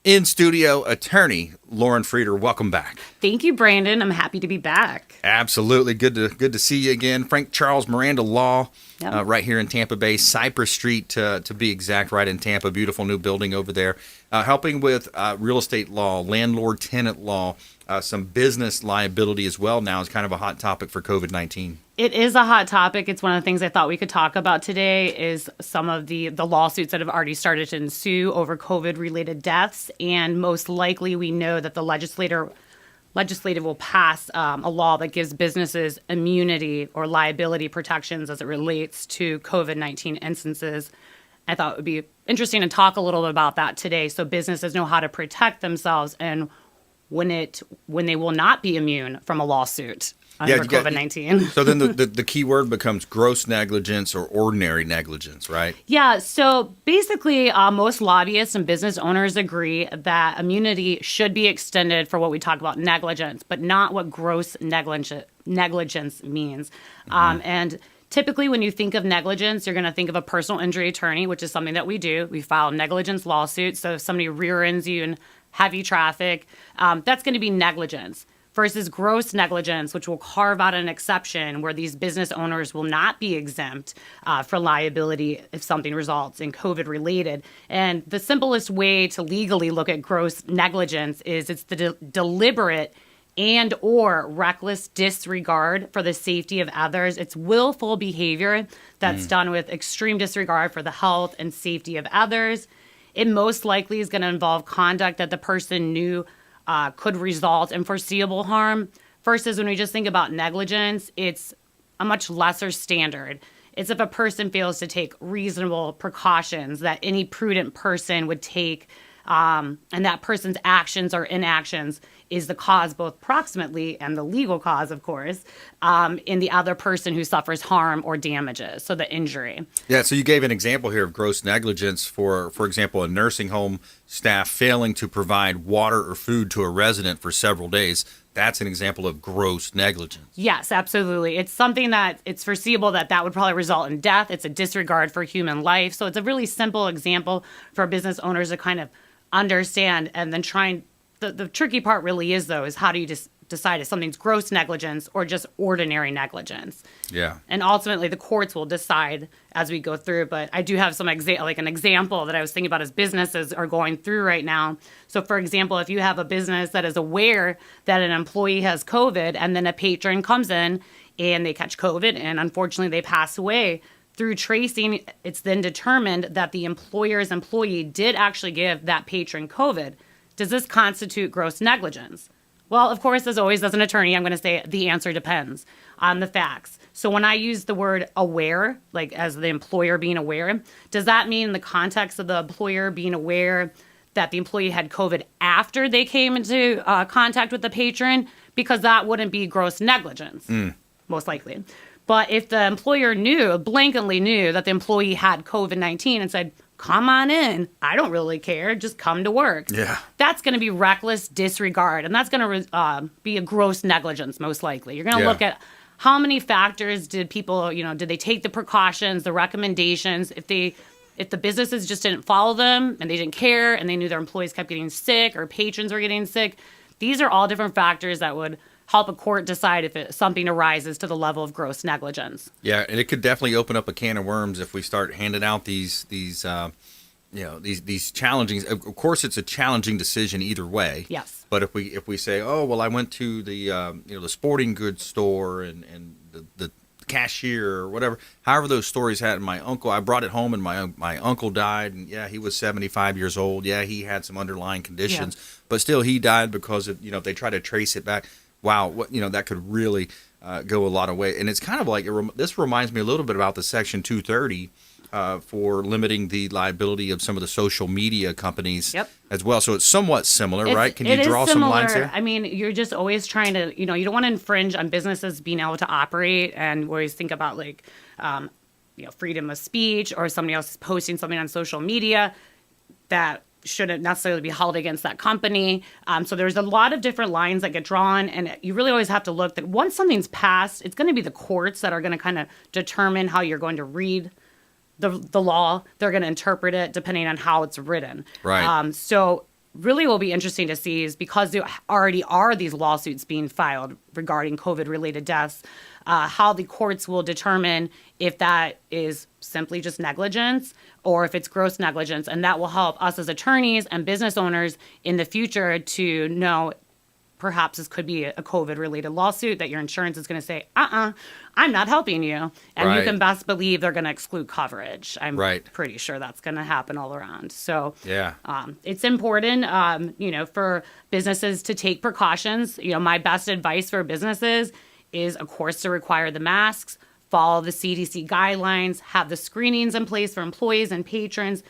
In studio attorney Lauren Frieder. Welcome back. Thank you, Brandon. I'm happy to be back. Absolutely. Good to see you again. Frank Charles Miranda Law, Yep. right here in Tampa Bay, Cypress Street to be exact, right in Tampa. Beautiful new building over there. Helping with real estate law, landlord-tenant law, some business liability as well now is kind of a hot topic for COVID-19. It is a hot topic. It's one of the things I thought we could talk about today is some of the lawsuits that have already started to ensue over COVID-related deaths. And most likely we know that the legislative will pass a law that gives businesses immunity or liability protections as it relates to COVID-19 instances. I thought it would be interesting to talk a little bit about that today so businesses know how to protect themselves and when they will not be immune from a lawsuit for COVID-19. So then the key word becomes gross negligence or ordinary negligence, right? Yeah, so basically most lobbyists and business owners agree that immunity should be extended for what we talk about negligence, but not what gross negligence means. And typically when you think of negligence, you're going to think of a personal injury attorney, which is something that we do. We file negligence lawsuits. So if somebody rear ends you in heavy traffic, that's going to be negligence. Versus gross negligence, which will carve out an exception where these business owners will not be exempt for liability if something results in COVID-related. And the simplest way to legally look at gross negligence is it's the deliberate and or reckless disregard for the safety of others. It's willful behavior that's done with extreme disregard for the health and safety of others. It most likely is going to involve conduct that the person knew could result in foreseeable harm. Versus when we just think about negligence, it's a much lesser standard. It's if a person fails to take reasonable precautions that any prudent person would take, and that person's actions or inactions is the cause, both proximately and the legal cause, of course, in the other person who suffers harm or damages, so the injury. Yeah, so you gave an example here of gross negligence for example, a nursing home staff failing to provide water or food to a resident for several days. That's an example of gross negligence. Yes, absolutely. It's something that it's foreseeable that would probably result in death. It's a disregard for human life. So it's a really simple example for business owners to kind of understand and then try. The tricky part really is, though, is how do you just decide if something's gross negligence or just ordinary negligence? Yeah. And ultimately, the courts will decide as we go through. But I do have some an example that I was thinking about as businesses are going through right now. So, for example, if you have a business that is aware that an employee has COVID and then a patron comes in and they catch COVID and unfortunately they pass away, through tracing, it's then determined that the employer's employee did actually give that patron COVID. Does this constitute gross negligence? Well, of course, as always, as an attorney, I'm going to say the answer depends on the facts. So when I use the word aware, like as the employer being aware, does that mean in the context of the employer being aware that the employee had COVID after they came into contact with the patron? Because that wouldn't be gross negligence, most likely. But if the employer blanketly knew that the employee had COVID-19 and said, come on in, I don't really care, just come to work. Yeah. That's going to be reckless disregard, and that's going to be a gross negligence, most likely. You're going to look at how many factors did people, did they take the precautions, the recommendations? If the businesses just didn't follow them and they didn't care and they knew their employees kept getting sick or patrons were getting sick, these are all different factors that would help a court decide if something arises to the level of gross negligence. Yeah, and it could definitely open up a can of worms if we start handing out these challenging. Of course, it's a challenging decision either way. Yes. But if we say, oh well, I went to the sporting goods store and the cashier or whatever, however those stories had, and my uncle, I brought it home and my uncle died, and yeah, he was 75 years old. Yeah, he had some underlying conditions, but still he died because of, if they try to trace it back. Wow, that could really go a lot of way. And it's kind of like, this reminds me a little bit about the Section 230 for limiting the liability of some of the social media companies as well. So it's somewhat similar, right? Can you draw some lines here? I mean, you're just always trying to, you don't want to infringe on businesses being able to operate. And we always think about freedom of speech, or somebody else is posting something on social media that shouldn't necessarily be held against that company. So there's a lot of different lines that get drawn, and you really always have to look that once something's passed, it's going to be the courts that are going to kind of determine how you're going to read the law. They're going to interpret it depending on how it's written. Right. So really will be interesting to see is because there already are these lawsuits being filed regarding COVID-related deaths, how the courts will determine if that is simply just negligence or if it's gross negligence. And that will help us as attorneys and business owners in the future to know perhaps this could be a COVID-related lawsuit that your insurance is going to say, I'm not helping you. And you can best believe they're going to exclude coverage. I'm pretty sure that's going to happen all around. So it's important, for businesses to take precautions. My best advice for businesses is, of course, to require the masks, follow the CDC guidelines, have the screenings in place for employees and patrons,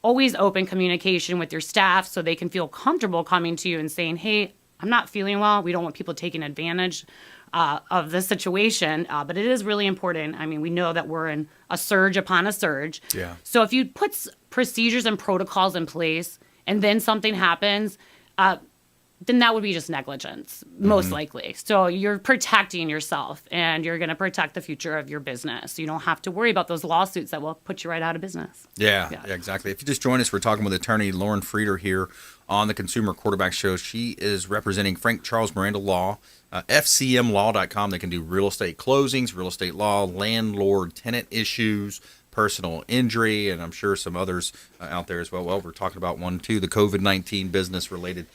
always open communication with your staff so they can feel comfortable coming to you and saying, hey, I'm not feeling well. We don't want people taking advantage of the situation, but it is really important. I mean, we know that we're in a surge upon a surge. Yeah. So if you put procedures and protocols in place and then something happens, then that would be just negligence, most likely. So you're protecting yourself and you're going to protect the future of your business. You don't have to worry about those lawsuits that will put you right out of business. Yeah, exactly. If you just join us, we're talking with attorney Lauren Frieder here on the Consumer Quarterback Show. She is representing Frank Charles Miranda Law, FCMlaw.com. They can do real estate closings, real estate law, landlord-tenant issues, personal injury, and I'm sure some others out there as well. Well, we're talking about one, too, the COVID-19 business-related.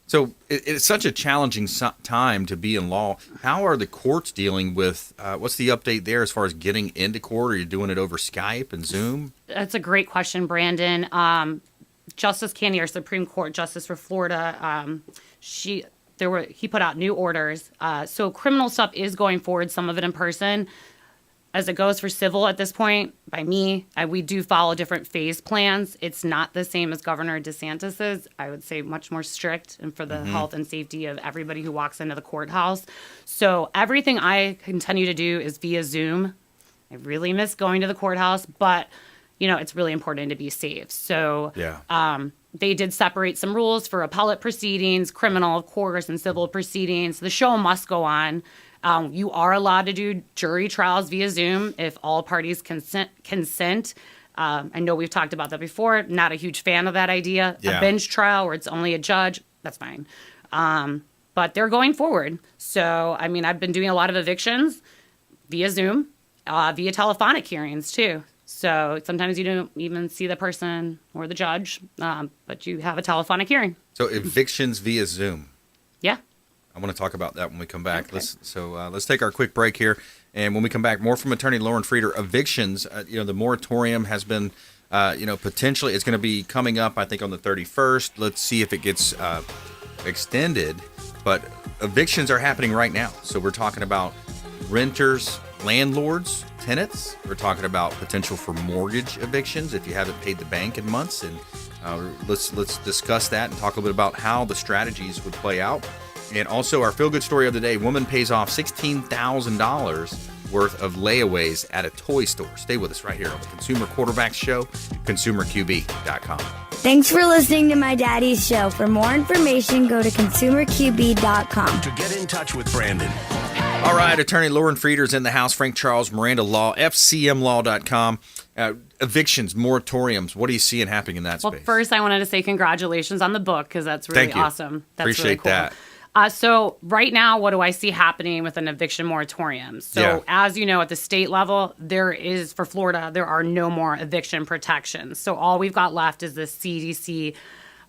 So it's such a challenging time to be in law. How are the courts dealing with, what's the update there as far as getting into court? Are you doing it over Skype and Zoom? That's a great question, Brandon. Justice Kennedy, our Supreme Court Justice for Florida, he put out new orders. So criminal stuff is going forward, some of it in person. As it goes for civil at this point, by me, we do follow different phase plans. It's not the same as Governor DeSantis's. I would say much more strict and for the health and safety of everybody who walks into the courthouse. So everything I continue to do is via Zoom. I really miss going to the courthouse, but it's really important to be safe. So they did separate some rules for appellate proceedings, criminal, of course, and civil proceedings. The show must go on. You are allowed to do jury trials via Zoom if all parties consent. I know we've talked about that before. Not a huge fan of that idea. A bench trial where it's only a judge, that's fine. But they're going forward. So, I've been doing a lot of evictions via Zoom, via telephonic hearings too. So sometimes you don't even see the person or the judge, but you have a telephonic hearing. So evictions via Zoom. Yeah. I want to talk about that when we come back. Okay. Let's take our quick break here, and when we come back, more from attorney Lauren Frieder. Evictions. The moratorium has been, potentially it's going to be coming up. I think on the 31st. Let's see if it gets extended. But evictions are happening right now. So we're talking about renters, landlords, tenants. We're talking about potential for mortgage evictions if you haven't paid the bank in months, and let's discuss that and talk a little bit about how the strategies would play out. And also our feel-good story of the day, woman pays off $16,000 worth of layaways at a toy store. Stay with us right here on the Consumer Quarterback Show, consumerqb.com. Thanks for listening to My Daddy's Show. For more information, go to consumerqb.com. To get in touch with Brandon. All right, attorney Lauren Frieder is in the house. Frank Charles Miranda Law, FCMlaw.com. Evictions, moratoriums. What are you seeing happening in that space? Well, first I wanted to say congratulations on the book because that's really awesome. That's Appreciate really cool. that. So right now, what do I see happening with an eviction moratorium? So as you know, at the state level, for Florida, there are no more eviction protections. So all we've got left is the CDC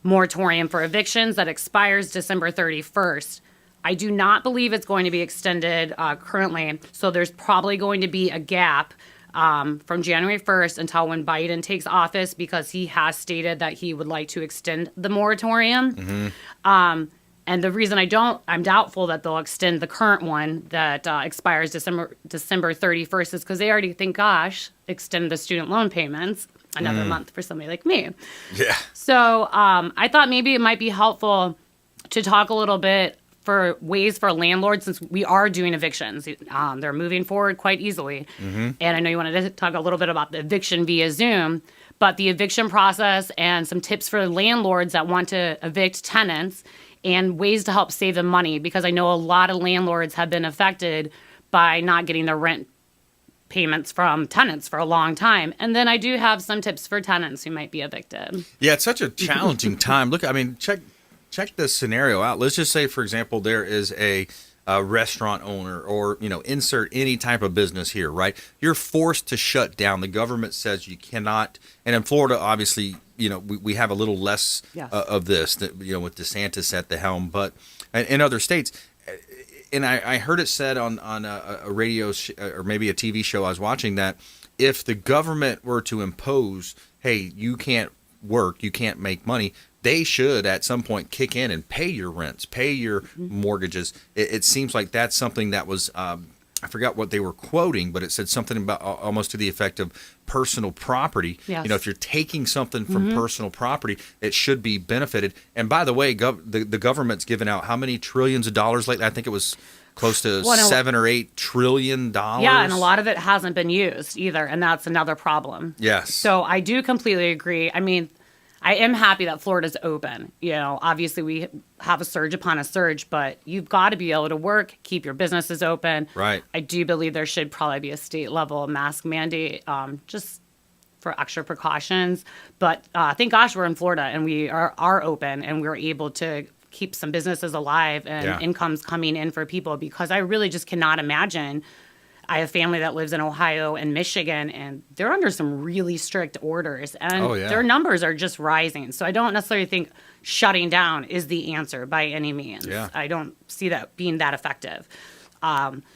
moratorium for evictions that expires December 31st. I do not believe it's going to be extended currently. So there's probably going to be a gap from January 1st until when Biden takes office because he has stated that he would like to extend the moratorium. And the reason I'm doubtful that they'll extend the current one that expires December 31st is because they already think, gosh, extend the student loan payments another month for somebody like me. Yeah. So I thought maybe it might be helpful to talk a little bit for ways for landlords since we are doing evictions. They're moving forward quite easily. And I know you wanted to talk a little bit about the eviction via Zoom, but the eviction process and some tips for landlords that want to evict tenants and ways to help save them money because I know a lot of landlords have been affected by not getting their rent payments from tenants for a long time. And then I do have some tips for tenants who might be evicted. Yeah, it's such a challenging time. Look, I mean, check this scenario out. Let's just say, for example, there is a restaurant owner, or insert any type of business here, right? You're forced to shut down. The government says you cannot. And in Florida, obviously, we have a little less of this, with DeSantis at the helm. But in other states, and I heard it said on a radio or maybe a TV show I was watching, that if the government were to impose, hey, you can't work, you can't make money, they should at some point kick in and pay your rents, pay your mortgages. It seems like that's something that was, I forgot what they were quoting, but it said something about almost to the effect of personal property. Yes. If you're taking something from personal property, it should be benefited. And by the way, the government's given out how many trillions of dollars lately? I think it was close to $7 or $8 trillion. Yeah, and a lot of it hasn't been used either, and that's another problem. Yes. So I do completely agree. I mean, I am happy that Florida's open. Obviously we have a surge upon a surge, but you've got to be able to work, keep your businesses open. Right. I do believe there should probably be a state level mask mandate, just for extra precautions. But thank gosh we're in Florida and we are open, and we're able to keep some businesses alive and incomes coming in for people, because I really just cannot imagine. I have family that lives in Ohio and Michigan, and they're under some really strict orders, and their numbers are just rising. So I don't necessarily think shutting down is the answer by any means. Yeah. I don't see that being that effective.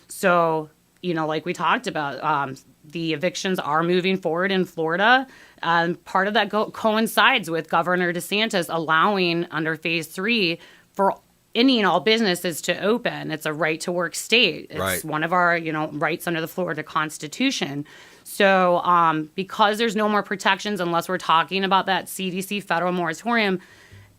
So, like we talked about, the evictions are moving forward in Florida. Part of that coincides with Governor DeSantis allowing under Phase 3 for any and all businesses to open. It's a right to work state. It's one of our, rights under the Florida Constitution. So because there's no more protections, unless we're talking about that CDC federal moratorium,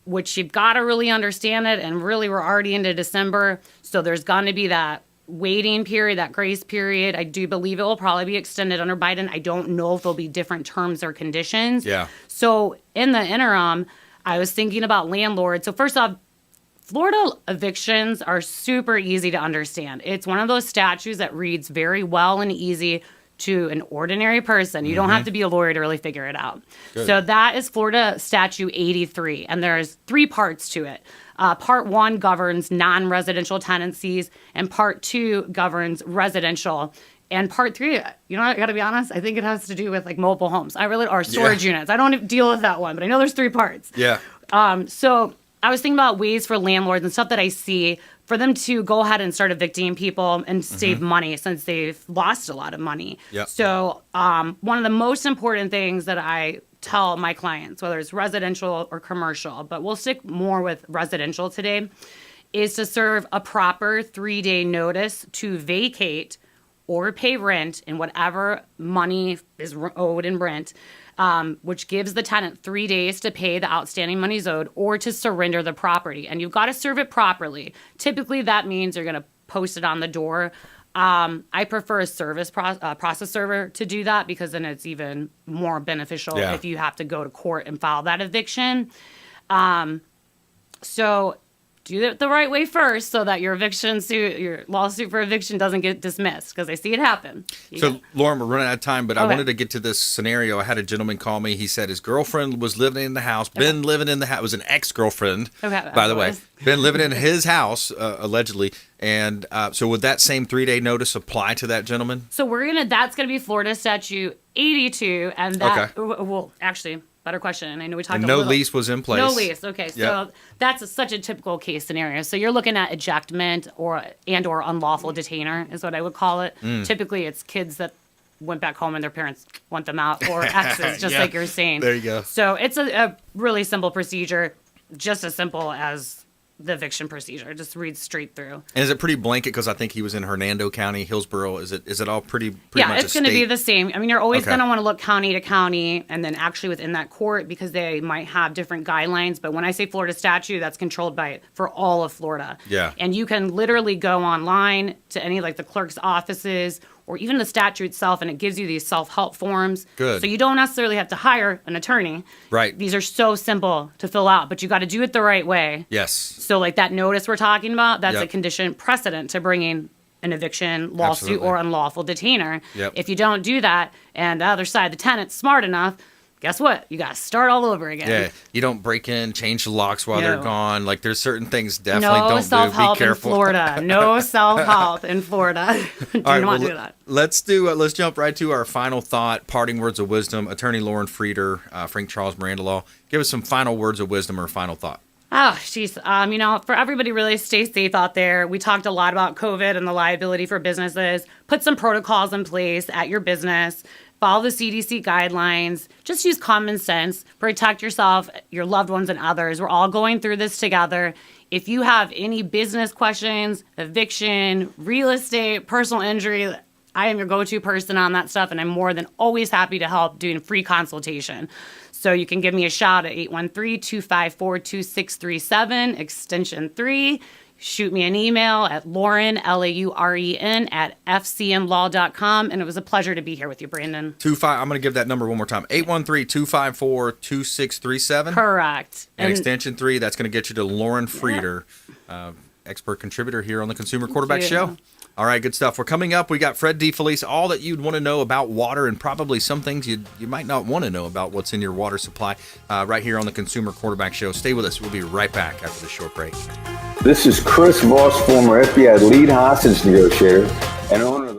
which you've got to really understand it. And really, we're already into December. So there's going to be that waiting period, that grace period. I do believe it will probably be extended under Biden. I don't know if there'll be different terms or conditions. Yeah. So in the interim, I was thinking about landlords. So first off, Florida evictions are super easy to understand. It's one of those statutes that reads very well and easy to an ordinary person. You don't have to be a lawyer to really figure it out. Good. So that is Florida Statute 83, and there's 3 parts to it. Part 1 governs non-residential tenancies, and Part 2 governs residential. And Part 3, I got to be honest, I think it has to do with like mobile homes. Or storage units. I don't deal with that one, but I know there's 3 parts. Yeah. So I was thinking about ways for landlords and stuff that I see for them to go ahead and start evicting people and save money, since they've lost a lot of money. Yep. So one of the most important things that I tell my clients, whether it's residential or commercial, but we'll stick more with residential today, is to serve a proper 3-day notice to vacate or pay rent in whatever money is owed in rent, which gives the tenant 3 days to pay the outstanding monies owed or to surrender the property. And you've got to serve it properly. Typically, that means you're going to post it on the door. I prefer a service process server to do that, because then it's even more beneficial if you have to go to court and file that eviction. So do it the right way first, so that your lawsuit for eviction doesn't get dismissed, because I see it happen. So, Lauren, we're running out of time, but I wanted to get to this scenario. I had a gentleman call me. He said his girlfriend was living in the house, been living in the house. It was an ex-girlfriend, by the way. Been living in his house, allegedly. And so would that same 3-day notice apply to that gentleman? So that's going to be Florida Statute 82. And that, well, actually, better question. And I know we talked about no lease was in place. No lease. Okay. So that's such a typical case scenario. So you're looking at ejectment or unlawful detainer is what I would call it. Typically, it's kids that went back home and their parents want them out, or exes, just like you're saying. There you go. So it's a really simple procedure, just as simple as the eviction procedure. It just reads straight through. And is it pretty blanket? Because I think he was in Hernando County, Hillsborough. Is it all pretty much it's going to be the same. I mean, you're always going to want to look county to county, and then actually within that court, because they might have different guidelines. But when I say Florida statute, that's controlled for all of Florida. Yeah. And you can literally go online to any like the clerk's offices or even the statute itself, and it gives you these self-help forms. Good. So you don't necessarily have to hire an attorney. Right. These are so simple to fill out, but you got to do it the right way. Yes. So like that notice we're talking about, that's a condition precedent to bringing an eviction lawsuit Absolutely. or unlawful detainer. Yep. If you don't do that and the other side, the tenant's smart enough, guess what? You got to start all over again. Yeah, you don't break in, change the locks while they're No. gone. Like there's certain things definitely No don't do. self-help Be in careful. Florida. No self-help in Florida. Do All right, not well, do that. let's jump right to our final thought, parting words of wisdom. Attorney Lauren Frieder, Frank Charles Miranda Law. Give us some final words of wisdom or final thought. Oh, jeez. For everybody, really stay safe out there. We talked a lot about COVID and the liability for businesses. Put some protocols in place at your business. Follow the CDC guidelines. Just use common sense. Protect yourself, your loved ones, and others. We're all going through this together. If you have any business questions, eviction, real estate, personal injury, I am your go-to person on that stuff, and I'm more than always happy to help doing free consultation. So you can give me a shout at 813-254-2637, extension 3. Shoot me an email at Lauren, Lauren, at fcmlaw.com. And it was a pleasure to be here with you, Brandon. I'm going to give that number one more time. 813-254-2637. Correct. And extension 3, that's going to get you to Lauren Frieder, expert contributor here on the Consumer Quarterback you. Show. All right, good stuff. We're coming up. We got Fred DeFelice, all that you'd want to know about water and probably some things you might not want to know about what's in your water supply right here on the Consumer Quarterback Show. Stay with us. We'll be right back after this short break. This is Chris Voss, former FBI lead hostage negotiator and owner of